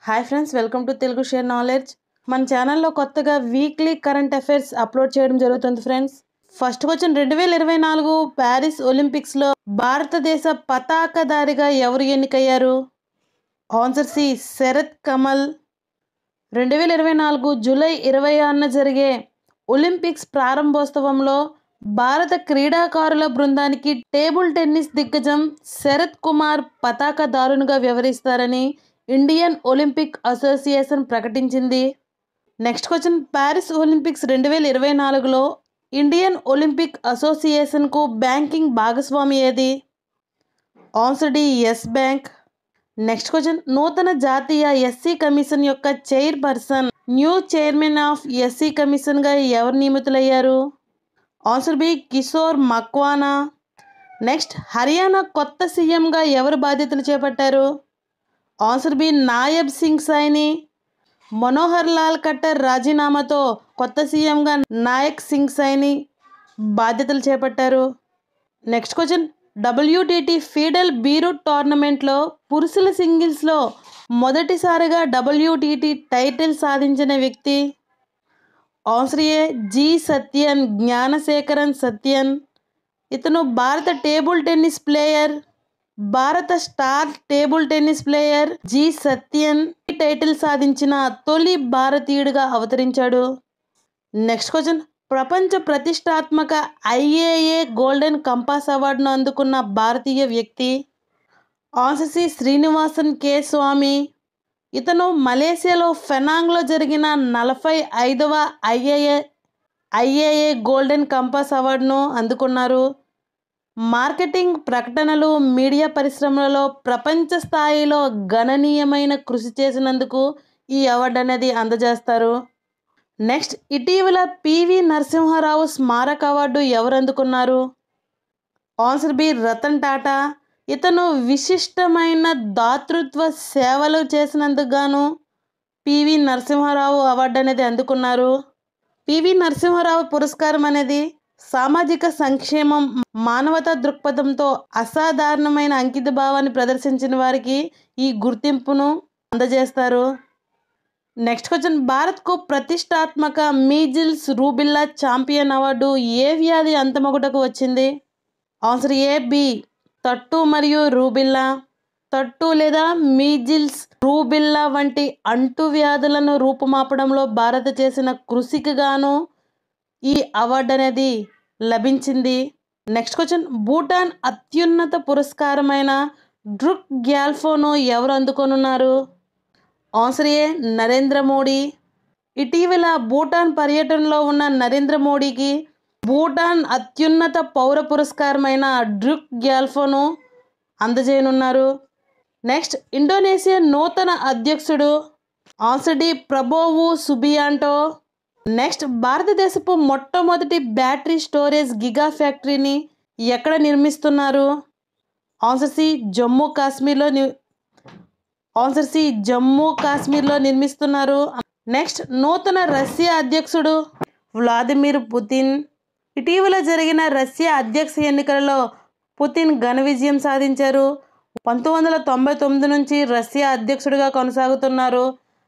Hi friends, welcome to Telugu share knowledge. మన ఛానల్లో కొత్తగా వీక్లీ కరెంట్ అఫైర్స్ అప్లోడ్ చేయడం జరుగుతుంది ఫ్రెండ్స్. ఫస్ట్ క్వశ్చన్, 2024 ప్యారిస్ ఒలింపిక్స్లో భారతదేశ పతాకధారిగా ఎవరు ఎన్నికయ్యారు? Answer C, Sharath Kamal. 2024 July 26న జరిగే ఒలింపిక్స్ ప్రారంభోత్సవంలో భారత క్రీడాకారుల బృందానికి టేబుల్ టెన్నిస్ దిగ్గజం శరత్ కుమార్ పతాకధారునిగా వ్యవహరిస్తారని ఇండియన్ ఒలింపిక్ అసోసియేషన్ ప్రకటించింది. నెక్స్ట్ క్వశ్చన్, ప్యారిస్ ఒలింపిక్స్ 2024లో ఇండియన్ ఒలింపిక్ అసోసియేషన్కు బ్యాంకింగ్ భాగస్వామి ఏది? Answer D, yes bank. Next question, నూతన జాతీయ ఎస్సీ కమిషన్ యొక్క chairperson, new chairman of SC కమిషన్గా ఎవరు నియమితులయ్యారు? Answer B, Kishore Makwana. Next, Haryana కొత్త సీఎంగా ఎవరు బాధ్యతలు చేపట్టారు? Answer B, Nayab Singh Saini. మనోహర్ లాల్ ఖట్టర్ రాజీనామాతో కొత్త సీఎంగా నాయక్ సింగ్ సైని బాధ్యతలు చేపట్టారు. నెక్స్ట్ క్వశ్చన్, WTT ఫీడల్ బీరూట్ టోర్నమెంట్లో పురుషుల సింగిల్స్లో మొదటిసారిగా WTT టైటిల్ సాధించిన వ్యక్తి? ఆన్సర్ ఏ, జి సత్యన్, జ్ఞానశేఖరన్ సత్యన్. ఇతను భారత టేబుల్ టెన్నిస్ ప్లేయర్. భారత star table tennis player G Sathyan ఈ టైటిల్ సాధించిన తొలి భారతీయుడిగా అవతరించాడు. నెక్స్ట్ క్వశ్చన్, ప్రపంచ ప్రతిష్టాత్మక IAA గోల్డెన్ కంపాస్ అవార్డును అందుకున్న భారతీయ వ్యక్తి? ఆన్సర్ సి, శ్రీనివాసన్ కె స్వామి. ఇతను మలేసియాలో ఫెనాంగ్లో జరిగిన 45వ IAA గోల్డెన్ కంపాస్ అవార్డును అందుకున్నారు. మార్కెటింగ్, ప్రకటనలు, మీడియా పరిశ్రమలలో ప్రపంచ స్థాయిలో గణనీయమైన కృషి చేసినందుకు ఈ అవార్డు అనేది అందజేస్తారు. నెక్స్ట్, ఇటీవల PV నరసింహారావు స్మారక అవార్డు ఎవరు అందుకున్నారు? Answer B, Ratan Tata. ఇతను విశిష్టమైన దాతృత్వ సేవలు చేసినందుకు గాను PV నరసింహారావు అవార్డు అనేది అందుకున్నారు. PV నరసింహారావు పురస్కారం అనేది సామాజిక సంక్షేమం, మానవతా దృక్పథంతో అసాధారణమైన అంకిత భావాన్ని ప్రదర్శించిన వారికి ఈ గుర్తింపును అందజేస్తారు. నెక్స్ట్ క్వశ్చన్, భారత్కు ప్రతిష్టాత్మక మీజిల్స్ రూబిల్లా ఛాంపియన్ అవార్డు ఏ వ్యాధి అంతమొకటకు వచ్చింది? ఆన్సర్ ఏ, బి, తట్టు మరియు రూబిల్లా. తట్టు లేదా మీజిల్స్, రూబిల్లా వంటి అంటువ్యాధులను రూపుమాపడంలో భారత చేసిన కృషికి గాను ఈ అవార్డు అనేది లభించింది. నెక్స్ట్ క్వశ్చన్, భూటాన్ అత్యున్నత పురస్కారమైన డ్రుక్ గ్యాల్ఫోను ఎవరు అందుకొనున్నారు? ఆన్సర్ ఏ, నరేంద్ర మోడీ. ఇటీవల భూటాన్ పర్యటనలో ఉన్న నరేంద్ర మోడీకి భూటాన్ అత్యున్నత పౌర పురస్కారమైన డ్రుక్ గ్యాల్ఫోను అందజేయనున్నారు. నెక్స్ట్, ఇండోనేషియా నూతన అధ్యక్షుడు? Answer D, Prabowo Subianto. Next, భారతదేశపు మొట్టమొదటి బ్యాటరీ స్టోరేజ్ గిగా ఫ్యాక్టరీని ఎక్కడ నిర్మిస్తున్నారు? ఆన్సర్ సి, జమ్మూ కాశ్మీర్లో నిర్మిస్తున్నారు. నెక్స్ట్, నూతన రష్యా అధ్యక్షుడు? Vladimir Putin. ఇటీవల జరిగిన రష్యా అధ్యక్ష ఎన్నికలలో పుతిన్ ఘన విజయం సాధించారు. 1999 నుంచి రష్యా అధ్యక్షుడిగా కొనసాగుతున్నారు.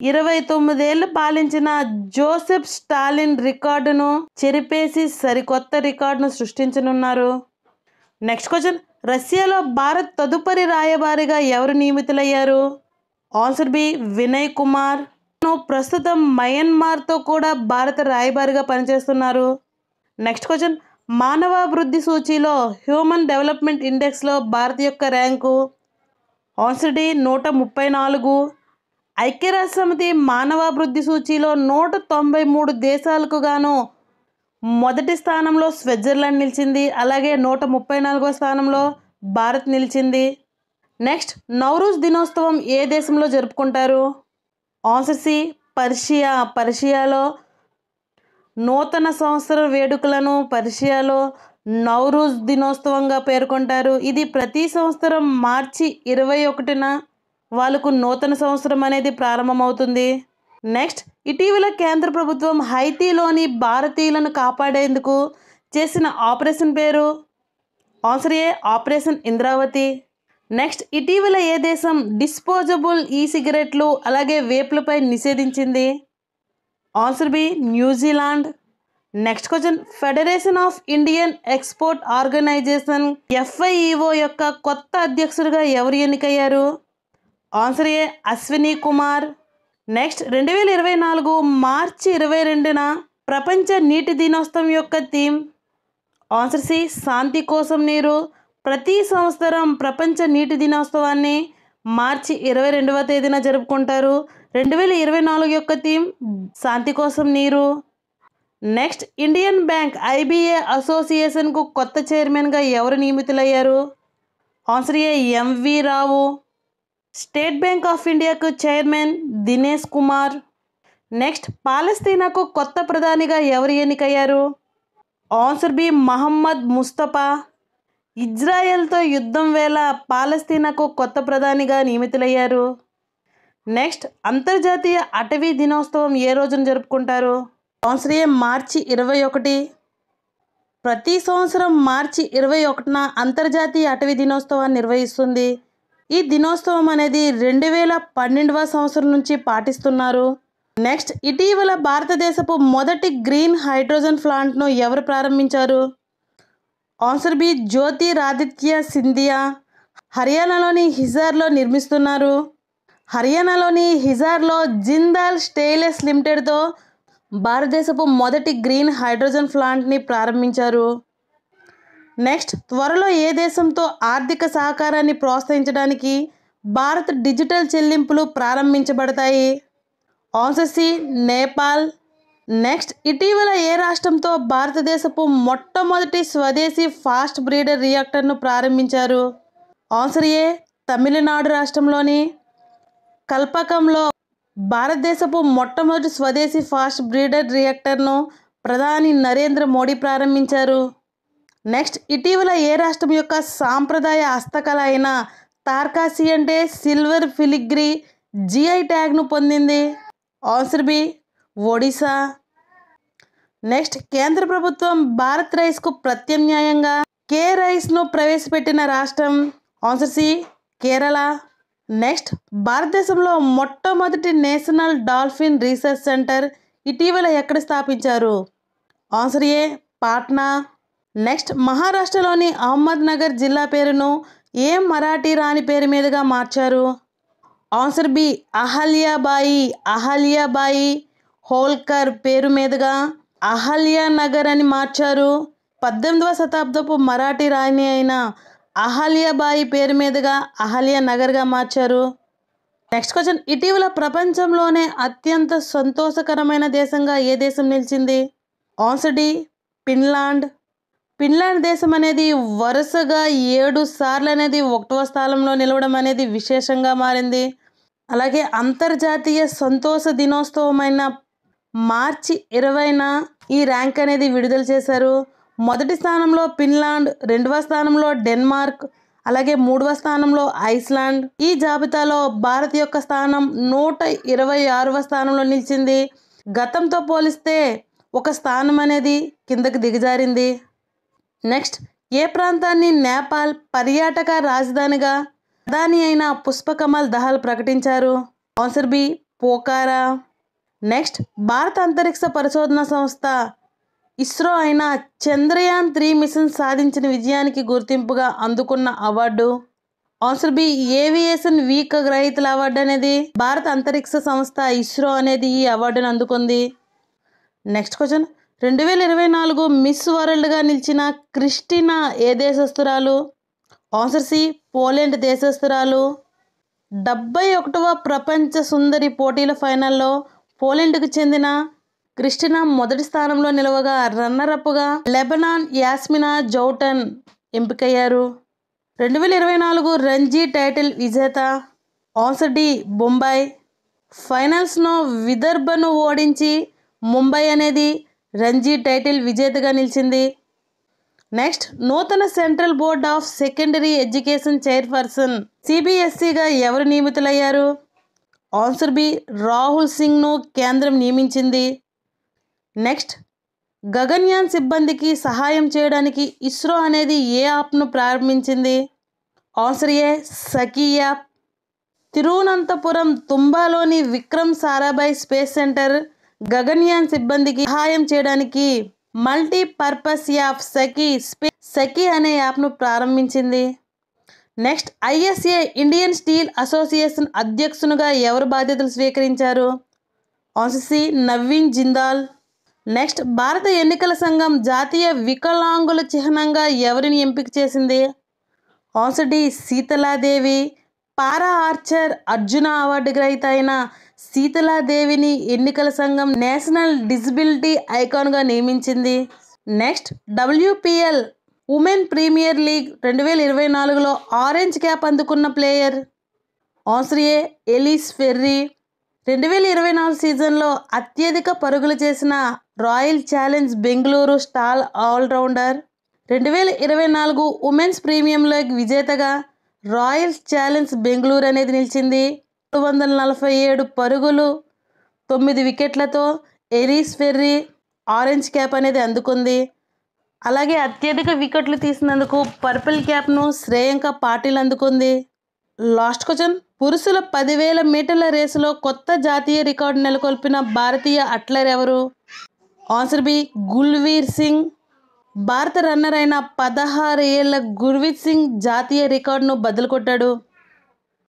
29 ఏళ్లు పాలించిన జోసెఫ్ స్టాలిన్ రికార్డును చెరిపేసి సరికొత్త రికార్డును సృష్టించనున్నారు. నెక్స్ట్ క్వశ్చన్, రష్యాలో భారత్ తదుపరి రాయబారిగా ఎవరు నియమితులయ్యారు? Answer B, Vinay Kumar. ప్రస్తుతం మయన్మార్తో కూడా భారత రాయబారిగా పనిచేస్తున్నారు. నెక్స్ట్ క్వశ్చన్, మానవాభివృద్ధి సూచీలో హ్యూమన్ డెవలప్మెంట్ ఇండెక్స్లో భారత్ యొక్క ర్యాంకు? Answer D, 134. ఐక్యరాజ్యసమితి మానవాభివృద్ధి సూచీలో 193 దేశాలకు గాను మొదటి స్థానంలో స్విట్జర్లాండ్ నిలిచింది. అలాగే 134వ స్థానంలో భారత్ నిలిచింది. నెక్స్ట్, నౌరూజ్ దినోత్సవం ఏ దేశంలో జరుపుకుంటారు? ఆన్సర్ సి, పర్షియాలో నూతన సంవత్సర వేడుకలను పర్షియాలో నౌరూజ్ దినోత్సవంగా పేర్కొంటారు. ఇది ప్రతి సంవత్సరం మార్చి 21న వాళ్ళకు నూతన సంవత్సరం అనేది ప్రారంభమవుతుంది. నెక్స్ట్, ఇటీవల కేంద్ర ప్రభుత్వం హైతీలోని భారతీయులను కాపాడేందుకు చేసిన ఆపరేషన్ పేరు? Answer A, operation Indravati. Next ఇటీవల ఏ దేశం డిస్పోజబుల్ ఈ సిగరెట్లు అలాగే వేపులపై నిషేధించింది? Answer B New Zealand. Next question federation of Indian export organization FIEO యొక్క కొత్త అధ్యక్షుడిగా ఎవరు ఎన్నికయ్యారు? Answer A Ashwini Kumar. Next 2024 మార్చి 22న ప్రపంచ నీటి దినోత్సవం యొక్క థీమ్? ఆన్సర్ సి శాంతి కోసం నీరు. ప్రతి సంవత్సరం ప్రపంచ నీటి దినోత్సవాన్ని మార్చి 22వ తేదీన జరుపుకుంటారు. 2024 యొక్క థీమ్ శాంతి కోసం నీరు. నెక్స్ట్ ఇండియన్ బ్యాంక్ IBA అసోసియేషన్కు కొత్త చైర్మన్గా ఎవరు నియమితులయ్యారు? Answer A MV Rao. State bank of ఇండియాకు చైర్మన్ దినేష్ కుమార్. నెక్స్ట్ పాలస్తీనాకు కొత్త ప్రధానిగా ఎవరు ఎన్నికయ్యారు? Answer B Mohammad Mustafa. ఇజ్రాయెల్తో యుద్ధం వేళ పాలస్తీనాకు కొత్త ప్రధానిగా నియమితులయ్యారు. నెక్స్ట్ అంతర్జాతీయ అటవీ దినోత్సవం ఏ రోజున జరుపుకుంటారు? ఆన్సర్ ఏ మార్చి 21. ప్రతి సంవత్సరం మార్చి 21న అంతర్జాతీయ అటవీ దినోత్సవాన్ని నిర్వహిస్తుంది. ఈ దినోత్సవం అనేది 2012వ సంవత్సరం నుంచి పాటిస్తున్నారు. నెక్స్ట్ ఇటీవల భారతదేశపు మొదటి గ్రీన్ హైడ్రోజన్ ప్లాంట్ను ఎవరు ప్రారంభించారు? Answer B Jyotiraditya Scindia. హర్యానాలోని హిసార్లో నిర్మిస్తున్నారు. హర్యానాలోని హిసార్లో జిందాల్ స్టెయిన్లెస్ లిమిటెడ్తో భారతదేశపు మొదటి గ్రీన్ హైడ్రోజన్ ప్లాంట్ని ప్రారంభించారు. నెక్స్ట్ త్వరలో ఏ దేశంతో ఆర్థిక సహకారాన్ని ప్రోత్సహించడానికి భారత్ డిజిటల్ చెల్లింపులు ప్రారంభించబడతాయి? Answer C Nepal. నెక్స్ట్ ఇటీవల ఏ రాష్ట్రంతో భారతదేశపు మొట్టమొదటి స్వదేశీ ఫాస్ట్ బ్రీడర్ రియాక్టర్ను ప్రారంభించారు? ఆన్సర్ ఏ తమిళనాడు రాష్ట్రంలోని కల్పకంలో భారతదేశపు మొట్టమొదటి స్వదేశీ ఫాస్ట్ బ్రీడర్ రియాక్టర్ను ప్రధాని నరేంద్ర మోడీ ప్రారంభించారు. నెక్స్ట్ ఇటీవల ఏ రాష్ట్రం యొక్క సాంప్రదాయ హస్తకళ అయిన తార్కాసి అంటే సిల్వర్ ఫిలిగ్రీ GI ట్యాగ్ను పొందింది? Answer B Odisha. నెక్స్ట్ కేంద్ర ప్రభుత్వం భారత్ రైస్కు ప్రత్యామ్నాయంగా కే రైస్ను ప్రవేశపెట్టిన రాష్ట్రం? Answer C Kerala. నెక్స్ట్ భారతదేశంలో మొట్టమొదటి నేషనల్ డాల్ఫిన్ రీసెర్చ్ సెంటర్ ఇటీవల ఎక్కడ స్థాపించారు? ఆన్సర్ ఏ పాట్నా. నెక్స్ట్ మహారాష్ట్రలోని అహ్మద్ నగర్ జిల్లా పేరును ఏ మరాఠీ రాణి పేరు మీదుగా మార్చారు? Answer B Ahilyabai. అహల్యాబాయి హోల్కర్ పేరు మీదుగా అహల్యా నగర్ అని మార్చారు. 18వ శతాబ్దపు మరాఠీ రాణి అయిన అహల్యాబాయి పేరు మీదుగా అహల్యా నగర్గా మార్చారు. నెక్స్ట్ క్వశ్చన్ ఇటీవల ప్రపంచంలోనే అత్యంత సంతోషకరమైన దేశంగా ఏ దేశం నిలిచింది? Answer D Finland. ఫిన్లాండ్ దేశం అనేది వరుసగా 7 సార్లు అనేది 1వ స్థానంలో నిలవడం అనేది విశేషంగా మారింది. అలాగే అంతర్జాతీయ సంతోష దినోత్సవమైన మార్చి 20న ఈ ర్యాంక్ అనేది విడుదల చేశారు. మొదటి స్థానంలో ఫిన్లాండ్, 2వ స్థానంలో డెన్మార్క్, అలాగే 3వ స్థానంలో ఐస్లాండ్. ఈ జాబితాలో భారత్ యొక్క స్థానం 126వ స్థానంలో నిలిచింది. గతంతో పోలిస్తే ఒక స్థానం అనేది కిందకి దిగజారింది. నెక్స్ట్ ఏ ప్రాంతాన్ని నేపాల్ పర్యాటక రాజధానిగా ప్రధాని అయిన పుష్పకమల్ దహల్ ప్రకటించారు? Answer B Pokhara. నెక్స్ట్ భారత అంతరిక్ష పరిశోధన సంస్థ ఇస్రో అయిన చంద్రయాన్ 3 మిషన్ సాధించిన విజయానికి గుర్తింపుగా అందుకున్న award? Answer B aviation week గ్రహీతల అవార్డు అనేది భారత అంతరిక్ష సంస్థ ఇస్రో అనేది ఈ అవార్డును అందుకుంది. నెక్స్ట్ క్వశ్చన్ 2024 మిస్ వరల్డ్గా నిలిచిన క్రిస్టినా ఏ దేశస్తురాలు? ఆన్సర్ సి పోలాండ్ దేశస్తురాలు. 71వ ప్రపంచ సుందరి పోటీల ఫైనల్లో పోలాండ్కు చెందిన క్రిస్టినా మొదటి స్థానంలో నిలవగా రన్నరప్గా లెబనాన్ యాస్మినా జౌటన్ ఎంపికయ్యారు. 2024 రంజీ టైటిల్ విజేత? Answer D Mumbai. ఫైనల్స్లో విదర్భను ఓడించి ముంబై అనేది రంజీ టైటిల్ విజేతగా నిలిచింది. నెక్స్ట్ నూతన central board of secondary education chairperson CBSEగా ఎవరు నియమితులయ్యారు? ఆన్సర్ బి రాహుల్ సింగ్ను కేంద్రం నియమించింది. నెక్స్ట్ గగన్యాన్ సిబ్బందికి సహాయం చేయడానికి ఇస్రో అనేది ఏ యాప్ను ప్రారంభించింది? ఆన్సర్ ఏ సకియా. తిరువనంతపురం తుంబాలోని విక్రమ్ సారాభాయ్ స్పేస్ సెంటర్ గగన్యాన్ సిబ్బందికి సహాయం చేయడానికి మల్టీపర్పస్ యాప్ సఖీ అనే యాప్ను ప్రారంభించింది. Next, ISA Indian steel association అధ్యక్షునిగా ఎవరు బాధ్యతలు స్వీకరించారు? Answer C Naveen Jindal. Next, భారత ఎన్నికల సంఘం జాతీయ వికలాంగుల చిహ్నంగా ఎవరిని ఎంపిక చేసింది? Answer D Sheetal Devi. Para archer Arjuna award గ్రహీత అయిన సీతలాదేవిని ఎన్నికల సంఘం నేషనల్ డిజబిలిటీ ఐకాన్గా నియమించింది. Next, WPL women premier league 2024లో ఆరెంజ్ క్యాప్ అందుకున్న player? Answer A Ellyse Perry. 2024 సీజన్లో అత్యధిక పరుగులు చేసిన royal challenge Bengaluru star allrounder. 2024 women's premium league విజేతగా రాయల్ ఛాలెంజ్ బెంగళూరు అనేది నిలిచింది. 247 పరుగులు 9 వికెట్లతో ఎలీస్ ఫెర్రీ ఆరెంజ్ క్యాప్ అనేది అందుకుంది. అలాగే అత్యధిక వికెట్లు తీసినందుకు పర్పుల్ క్యాప్ను శ్రేయాంక పాటిల్ అందుకుంది. లాస్ట్ క్వశ్చన్, పురుషుల 10,000 మీటర్ల రేసులో కొత్త జాతీయ రికార్డు నెలకొల్పిన భారతీయ అట్లర్ ఎవరు? Answer B Gulveer Singh. భారత రన్నర్ అయిన 16 ఏళ్ల గుర్వీర్ సింగ్ జాతీయ రికార్డును బద్దలు కొట్టాడు.